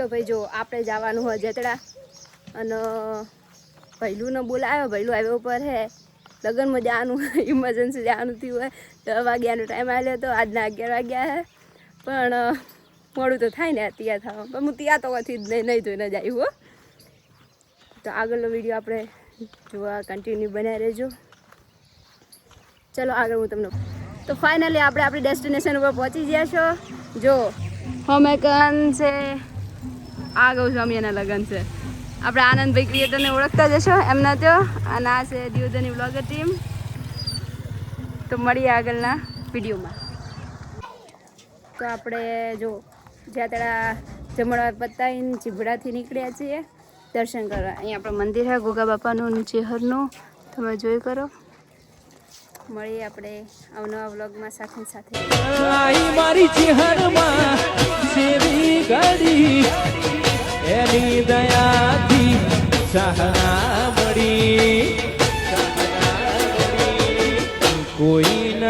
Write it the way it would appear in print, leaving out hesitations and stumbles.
તો ભાઈ જો આપણે જવાનું હોય જતડા અને પહેલુંને બોલાવ્યો, પહેલું હાઈવે ઉપર હે લગ્નમાં જવાનું, ઇમરજન્સી જવાનું થયું હોય 10 વાગ્યાનો ટાઈમ આવ્યો હતો, આજના 11 વાગ્યા હે પણ મોડું તો થાય ને તૈયાર થવા, પણ હું તૈયાર તો હોથી જ નહીં જોઈને જ આવી હો. તો આગળનો વિડીયો આપણે જોવા કન્ટિન્યુ બનાવી રહેજો. ચલો આગળ હું તમને તો ફાઇનલી આપણે આપણી ડેસ્ટિનેશન ઉપર પહોંચી ગયા છો. જો હોમેકન છે, આ ગૌસ્વામીના લગ્ન છે. આપણે આનંદભાઈ ક્રિએટરને ઓળખતા જશો એમના તો, અને આ છે દિયોદરની બ્લોગર ટીમ. તો મળીએ આગળના વિડીયોમાં. તો આપણે જો જ્યાં ત્યાં જમણવાર પતાવીને ચીભડાથી નીકળ્યા છીએ દર્શન કરવા. અહીંયા આપણું મંદિર છે ગોગા બાપાનું ચેહરનું, તમે જોઈ કરો. મળીએ આપણે અવનવા વ્લોગમાં સાથે સાથે. મારી ચેહરમાં સેવી ગાડી એની દયાથી સહના મળી કોઈ